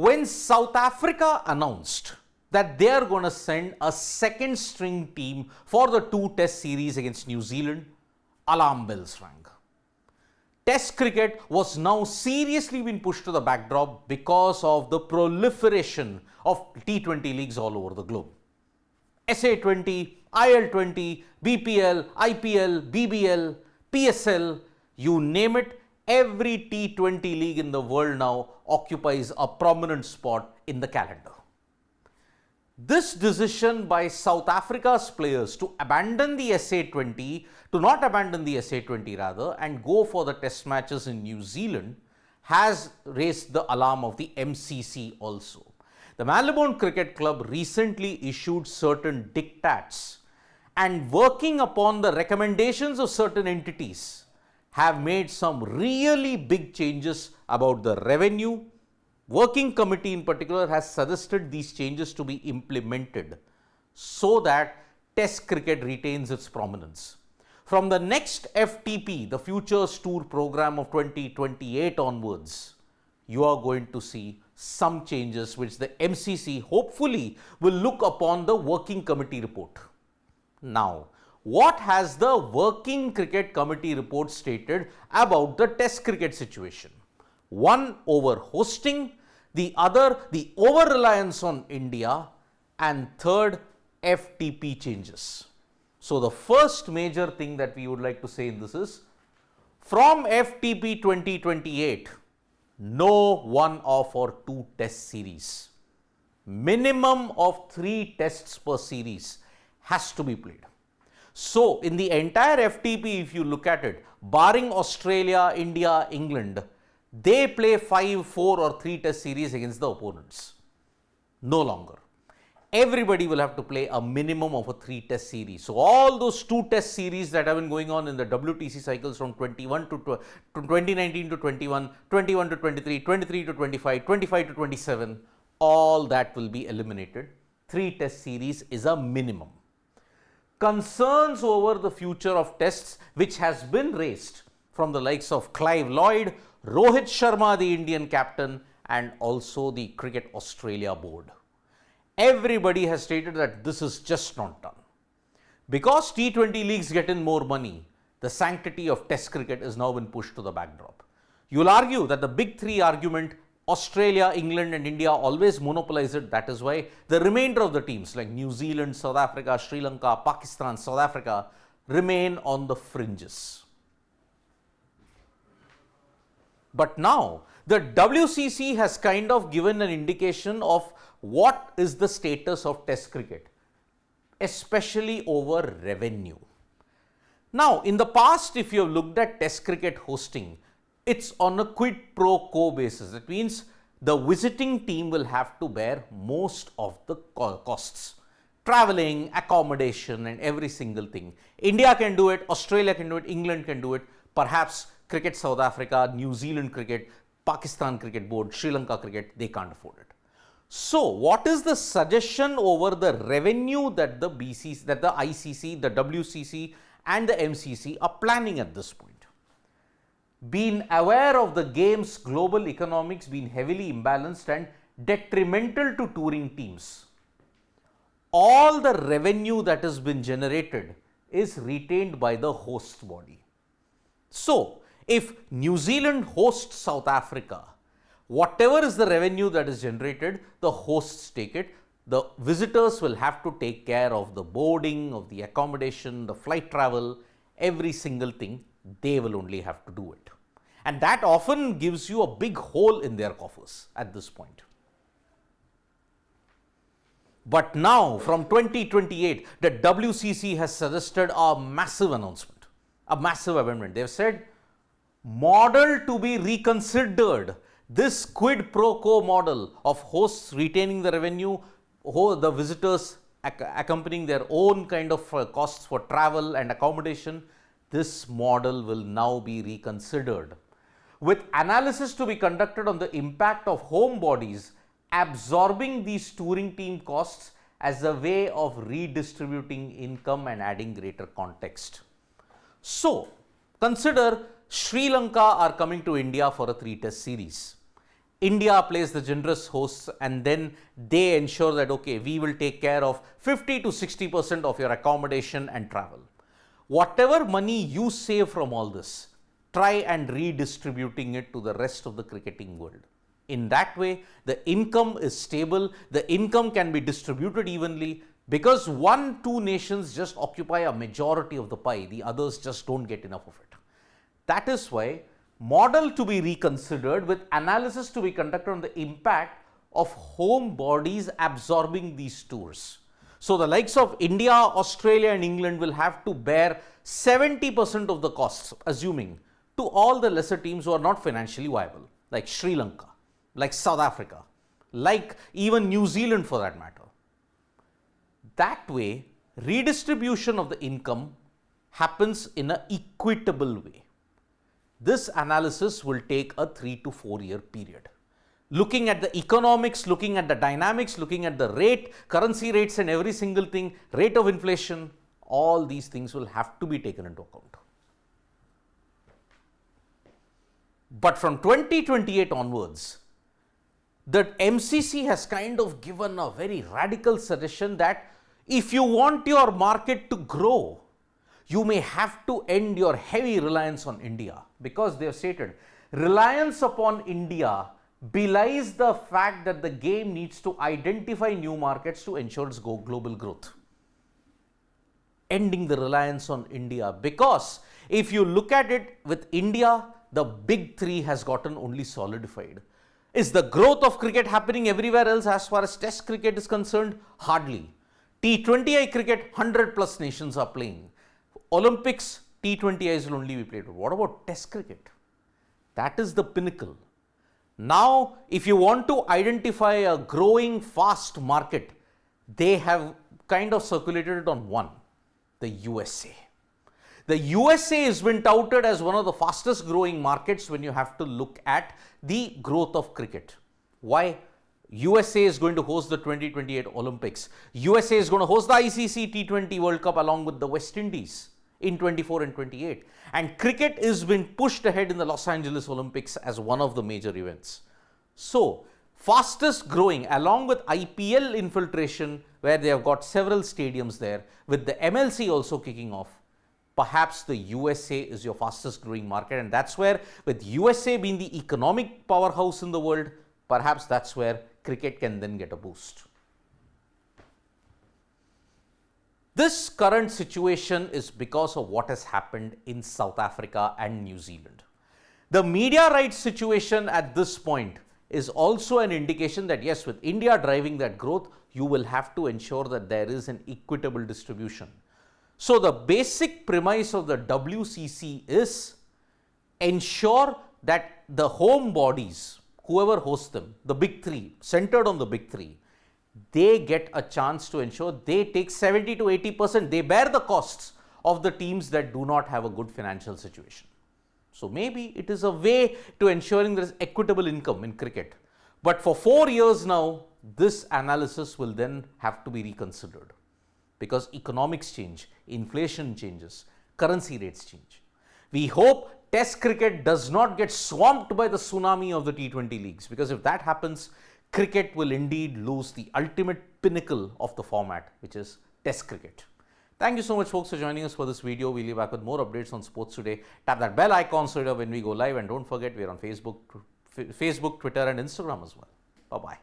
When South Africa announced that they are going to send a second string team for the 2-test series against New Zealand, alarm bells rang. Test cricket was now seriously being pushed to the backdrop because of the proliferation of T20 leagues all over the globe. SA20, IL20, BPL, IPL, BBL, PSL, you name it, every T20 league in the world now occupies a prominent spot in the calendar. This decision by South Africa's players to abandon the SA20, to not abandon the SA20 rather, and go for the test matches in New Zealand has raised the alarm of the MCC also. The Melbourne Cricket Club recently issued certain diktats and, working upon the recommendations of certain entities, have made some really big changes about the revenue. Working committee in particular has suggested these changes to be implemented so that test cricket retains its prominence. From the next FTP, the Futures Tour program of 2028 onwards, you are going to see some changes which the MCC hopefully will look upon the working committee report. Now, what has the working cricket committee report stated about the test cricket situation? One, over hosting, the other, the over reliance on India, and third, FTP changes. So the first major thing that we would like to say in this is, from FTP 2028, no 1-off or 2 test series. Minimum of 3 tests per series has to be played. So in the entire FTP, if you look at it, barring Australia, India, England, they play 5, 4 or 3 test series against the opponents. No longer. Everybody will have to play a minimum of a 3 test series. So all those 2 test series that have been going on in the WTC cycles from 2019 to 21, 21 to 23, 23 to 25, 25 to 27, all that will be eliminated. 3 test series is a minimum. Concerns over the future of tests which has been raised from the likes of Clive Lloyd, Rohit Sharma, the Indian captain, and also the Cricket Australia board. Everybody has stated that this is just not done. Because T20 leagues get in more money, the sanctity of test cricket is now been pushed to the backdrop. You will argue that the big 3 argument, Australia, England and India, always monopolize it. That is why the remainder of the teams like New Zealand, South Africa, Sri Lanka, Pakistan, South Africa remain on the fringes. But now the WCC has kind of given an indication of what is the status of test cricket, especially over revenue. Now, in the past, if you have looked at test cricket hosting, it's on a quid pro quo basis. That means the visiting team will have to bear most of the costs. Traveling, accommodation and every single thing. India can do it, Australia can do it, England can do it, perhaps Cricket South Africa, New Zealand cricket, Pakistan cricket board, Sri Lanka cricket, they can't afford it. So, what is the suggestion over the revenue that the BCC, that the ICC, the WCC and the MCC are planning at this point? Being aware of the game's global economics being heavily imbalanced and detrimental to touring teams, all the revenue that has been generated is retained by the host body. So, if New Zealand hosts South Africa, whatever is the revenue that is generated, the hosts take it. The visitors will have to take care of the boarding, of the accommodation, the flight travel, every single thing. They will only have to do it. And that often gives you a big hole in their coffers at this point. But now, from 2028, the WCC has suggested a massive announcement, a massive amendment. They have said, model to be reconsidered. This quid pro quo model of hosts retaining the revenue, the visitors accompanying their own kind of costs for travel and accommodation, this model will now be reconsidered, with analysis to be conducted on the impact of home bodies absorbing these touring team costs as a way of redistributing income and adding greater context. So, consider Sri Lanka are coming to India for a 3-test series. India plays the generous hosts, and then they ensure that, okay, we will take care of 50 to 60% of your accommodation and travel. Whatever money you save from all this, try and redistributing it to the rest of the cricketing world. In that way, the income is stable, the income can be distributed evenly, because 1-2 nations just occupy a majority of the pie, the others just don't get enough of it. That is why model to be reconsidered with analysis to be conducted on the impact of home bodies absorbing these tours. So the likes of India, Australia and England will have to bear 70% of the costs, assuming, to all the lesser teams who are not financially viable, like Sri Lanka, like South Africa, like even New Zealand for that matter. That way, redistribution of the income happens in an equitable way. This analysis will take a 3 to 4 year period. Looking at the economics, looking at the dynamics, looking at the rate, currency rates and every single thing, rate of inflation, all these things will have to be taken into account. But from 2028 onwards, the MCC has kind of given a very radical suggestion that if you want your market to grow, you may have to end your heavy reliance on India, because they have stated reliance upon India belies the fact that the game needs to identify new markets to ensure its global growth. Ending the reliance on India, because if you look at it with India, the big three has gotten only solidified. Is the growth of cricket happening everywhere else as far as test cricket is concerned? Hardly. T20I cricket, 100 plus nations are playing. Olympics, T20Is will only be played. What about test cricket? That is the pinnacle. Now, if you want to identify a growing fast market, they have kind of circulated it on one, the USA. The USA has been touted as one of the fastest growing markets when you have to look at the growth of cricket. Why? USA is going to host the 2028 Olympics. USA is going to host the ICC T20 World Cup along with the West Indies in 24 and 28. And cricket is being pushed ahead in the Los Angeles Olympics as one of the major events. So, fastest growing along with IPL infiltration, where they have got several stadiums there, with the MLC also kicking off, perhaps the USA is your fastest growing market, and that's where, with USA being the economic powerhouse in the world, perhaps that's where cricket can then get a boost. This current situation is because of what has happened in South Africa and New Zealand. The media rights situation at this point is also an indication that yes, with India driving that growth, you will have to ensure that there is an equitable distribution. So the basic premise of the WCC is ensure that the home bodies, whoever hosts them, the big three, centered on the big three, they get a chance to ensure they take 70 to 80%, they bear the costs of the teams that do not have a good financial situation. So maybe it is a way to ensuring there is equitable income in cricket. But for 4 years now, this analysis will then have to be reconsidered, because economics change, inflation changes, currency rates change. We hope Test cricket does not get swamped by the tsunami of the T20 leagues, because if that happens, cricket will indeed lose the ultimate pinnacle of the format, which is Test cricket. Thank you so much, folks, for joining us for this video. We'll be back with more updates on sports today. Tap that bell icon so that when we go live, and don't forget, we're on Facebook, Twitter and Instagram as well. Bye-bye.